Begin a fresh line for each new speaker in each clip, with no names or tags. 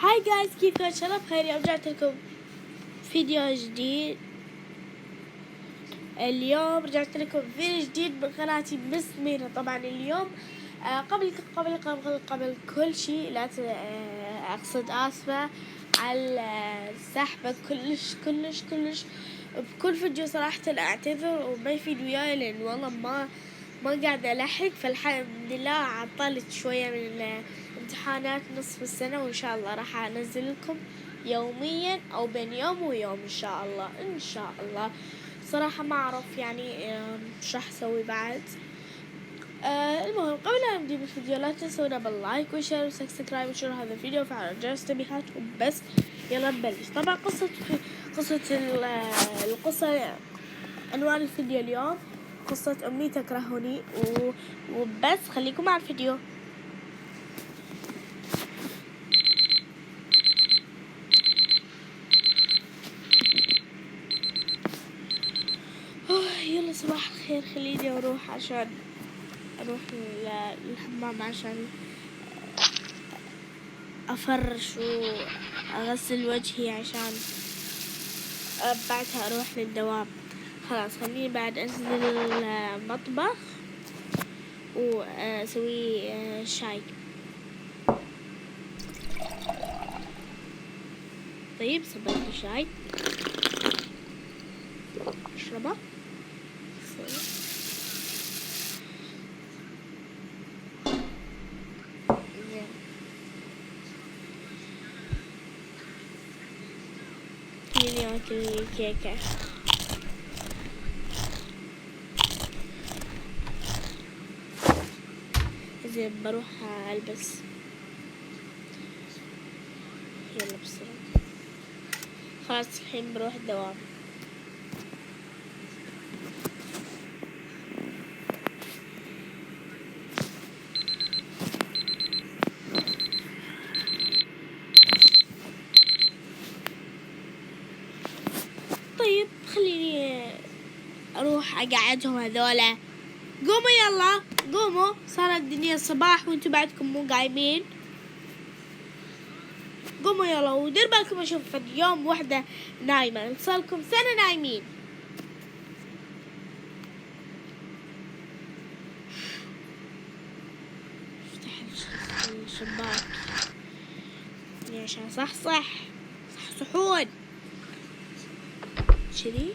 هاي جايز، كيفكم؟ ان شاء الله بخير. اليوم رجعت لكم فيديو جديد. اليوم رجعت لكم فيديو جديد من قناتي مس ميرا. طبعا اليوم قبل كل شيء لا اقصد اسفة على السحبة كلش بكل فيديو. صراحة اعتذر وما يفيد وياي، لان والله ما قاعدة الحق. فالحمد لله عطلت شوية من امتحانات نصف السنة، وان شاء الله راح انزل لكم يوميا او بين يوم ويوم ان شاء الله. صراحة ما اعرف يعني ايش راح اسوي بعد. المهم، قبل لا نبدي بالفيديو لا تنسونا باللايك وشير وسبسكرايب وشير هذا الفيديو وفعلوا جرس التنبيهات وبس. يلا نبلش. طبعا القصة عنوان الفيديو اليوم قصة أمي تكرهني وبس. خليكم مع الفيديو. يلا صباح الخير. خليني أروح عشان أروح للحمام عشان أفرش وأغسل وجهي عشان بعدها أروح للدوام. خلاص خليني بعد أنزل المطبخ وأسوي شاي. طيب صبيت لي شاي اشربه. خليني اكل كيكة. زين بروح البس. يلا بسرعة. خلاص الحين بروح الدوام. طيب خليني اروح اقعدهم هذولا. قوموا يلا قوموا، صارت الدنيا الصباح وانتوا بعدكم مو قايمين. قوموا يلا ودير بالكم اشوف يوم وحدة نايمة. صارلكم سنة نايمين. افتح الشباك عشان صحصحون شذي.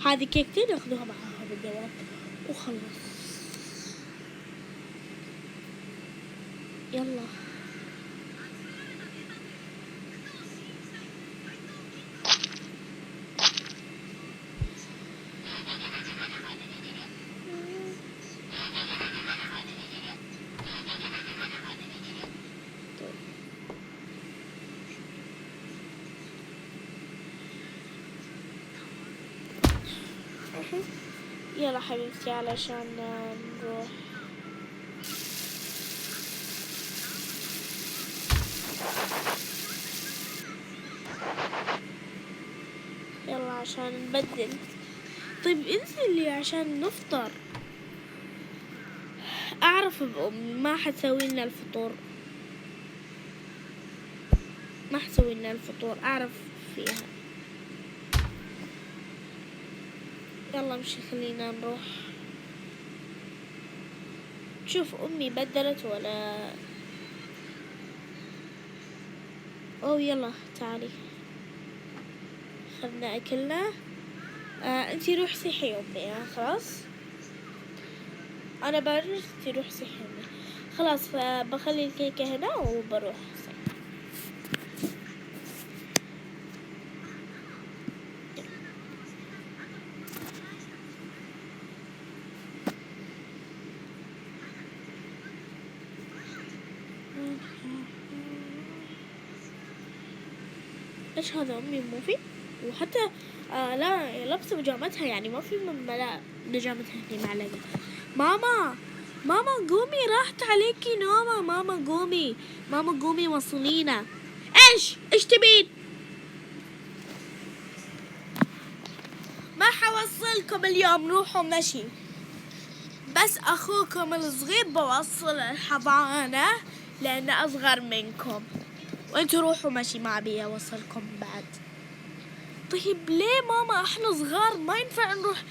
هذه كيكتين ناخذوها معاها بالدوام وخلص. يلا يلا حبيبتي علشان نروح. يلا عشان نبدل. طيب انزلي عشان نفطر. اعرف بأمي ما حتسوي لنا الفطور. اعرف فيها. يلا امشي خلينا نروح. شوف امي بدلت ولا. يلا تعالي خلنا اكلنا. انتي روح صيحي يا امي. خلاص انا برج. انتي روح صيحي امي. خلاص فبخلي الكيكة هنا وبروح. ايش هذا؟ امي مو في وحتى لا لابسه بيجامتها، يعني ما في بيجامتها هني معلقه. ماما قومي، راحت عليكي نومه. ماما قومي وصلينا. ايش تبين؟ ما حوصلكم اليوم، روحوا مشي. بس اخوكم الصغير بوصل الحضانه لانه اصغر منكم. وانتوا روحوا ماشي، ما ابي اوصلكم بعد. طيب ليه ماما احنا صغار ما ينفع نروح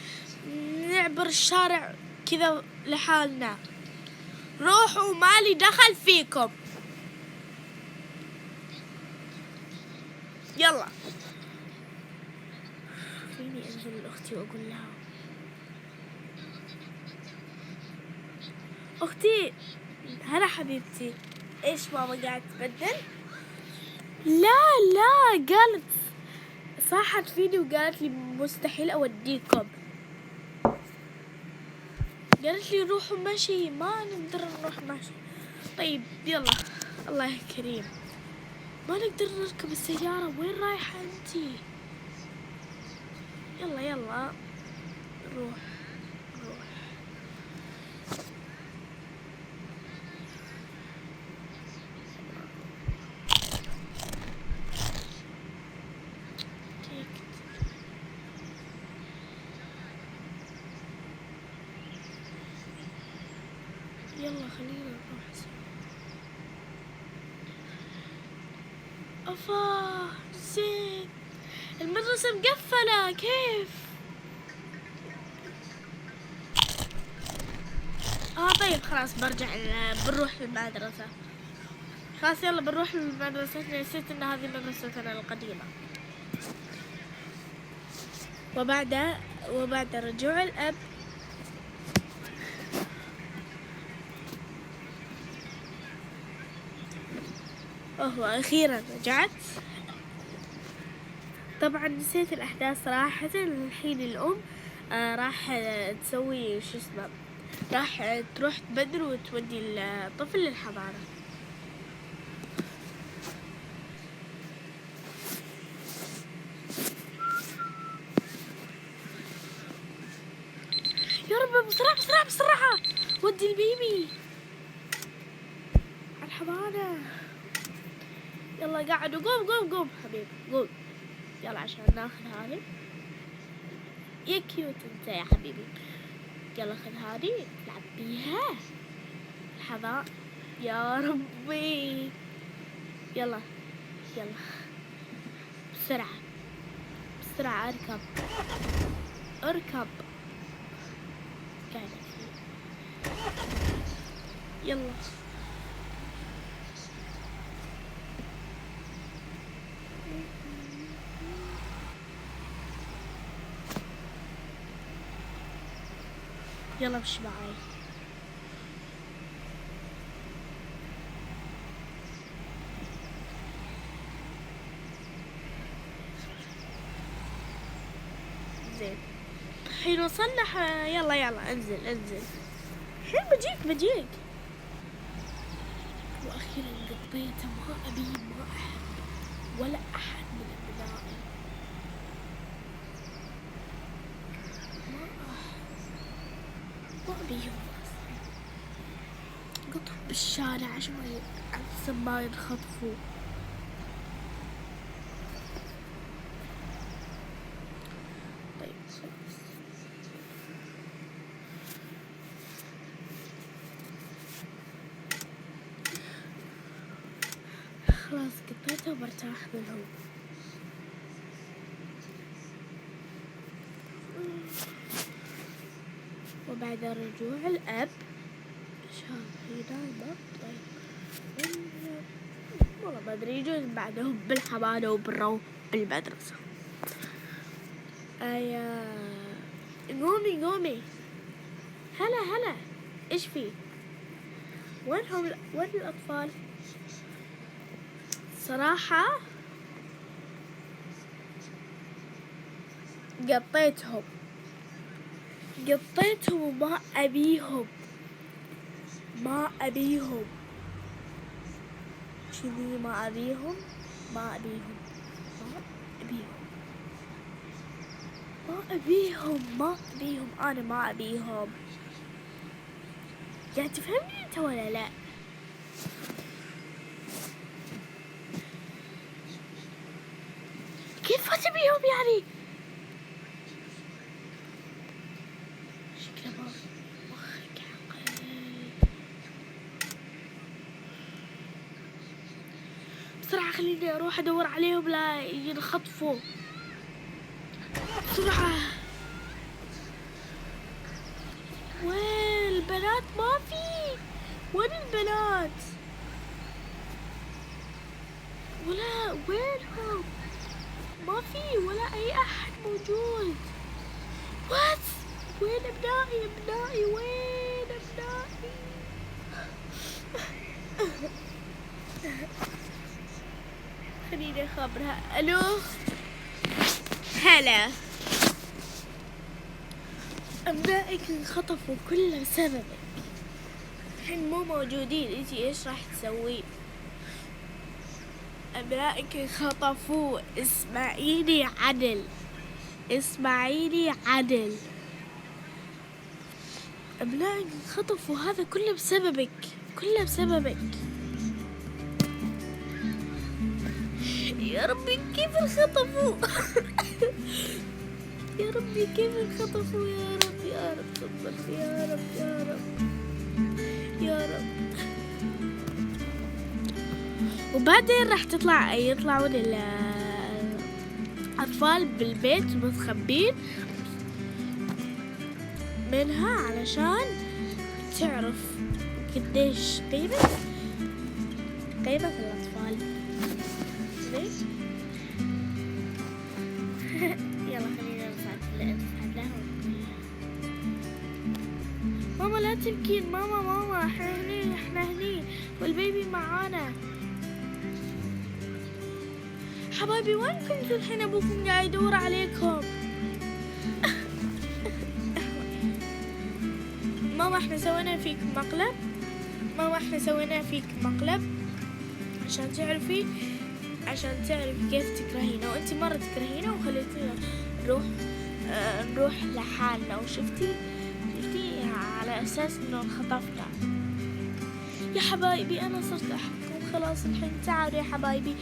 نعبر الشارع كذا لحالنا؟ روحوا مالي دخل فيكم. يلا فيني انزل لاختي واقول لها اختي هلا حبيبتي، ايش ماما قاعد تبدل؟ لا قالت صاحت فيني وقالت لي مستحيل اوديكم، قالت لي روحوا مشي، ما نقدر نروح مشي. طيب يلا الله كريم، ما نقدر نركب السيارة، وين رايحة انتي؟ يلا روح. يلا خلينا نروح سوا. افا زين، المدرسة مقفلة كيف؟ طيب خلاص برجع، بنروح المدرسة. خلاص يلا بنروح المدرسة، نسيت ان هذه مدرستنا القديمة. وبعد رجوع الأب أخيرا رجعت. طبعا نسيت الأحداث صراحة. الحين الأم راح تسوي شو اسمه، راح تروح تبدل وتودي الطفل للحضانة. يا رب بسرعة ودي البيبي على الحضانة. يلا قاعد قوم حبيبي قوم، يلا عشان ناخذ هذه. يا كيوت انت يا حبيبي، يلا خذ هذه العب بيها الحضانة. يا ربي يلا بسرعة اركب قاعدة يلا. يلا امشي معاي. زين الحين وصلنا. يلا انزل الحين بجيك. واخيرا قضيته، ما احب ولا احد من ابنائي، ما ابيهم قطهم بالشارع شوي عشان ما ينخطفوا. طيب خلاص قطيته وبرتاح منهم. وبعد رجوع الأب هي نايمة. طيب والله ما أدري، يجوز بعدهم بالحضانة وبالروح بالمدرسة. قومي هلا ايش في؟ وين الأطفال؟ صراحة قطيتهم وما أبيهم كذي، ما أبيهم أنا ما أبيهم. يعني تفهمني أنت ولا لا؟ كيف ما تبيهم يعني؟ شكله مخك عقل. بسرعة خليني اروح ادور عليهم لا ينخطفوا بسرعة. وين البنات؟ ما في. وين البنات؟ ولا وينهم؟ ما في ولا اي احد موجود. وات؟ وين ابنائي وين ابنائي؟ خليني اخبرها. الو هلا، ابنائك انخطفوا كله بسببك. الحين مو موجودين، انتي ايش راح تسوين؟ ابنائك انخطفوا. اسمعيني عدل، ابنائك انخطفوا، هذا كله بسببك. يا ربي كيف انخطفوا؟ يا ربي كيف انخطفوا؟ يا رب تفضل، يا رب. وبعدين راح يطلعون الأطفال بالبيت متخبين منها علشان تعرف قديش قيمة الأطفال. ليش؟ يلا خلينا نساعد لهم. ماما لا تبكين، ماما احنا هني والبيبي معانا. حبايبي وين كنتوا الحين؟ ابوكم قاعد يدور عليكم. ماما احنا سوينا فيك مقلب عشان تعرفي كيف تكرهينا، وانتي مرة تكرهينا وخليتينا نروح لحالنا، وشفتي على اساس انه انخطفنا. يا حبايبي انا صرت احبكم خلاص. الحين تعالوا يا حبايبي،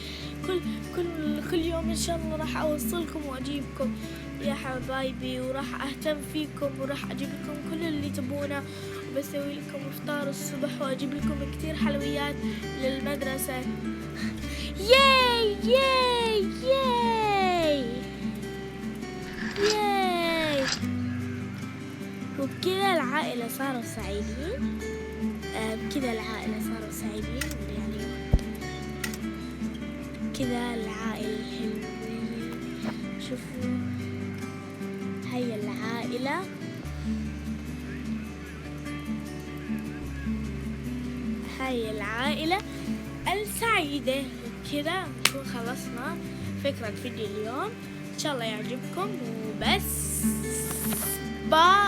كل يوم ان شاء الله راح اوصلكم واجيبكم يا حبايبي، وراح اهتم فيكم، وراح اجيب لكم كل اللي تبونه، وبسوي لكم افطار الصبح، واجيب لكم كتير حلويات للمدرسة. ياي ياي ياي ياي. وبكذا العائلة صاروا سعيدين. يعني كذا العائلة الحلوين. شوفوا هاي العائلة السعيدة. كذا نكون خلصنا فكرة فيديو اليوم، إن شاء الله يعجبكم وبس. باي.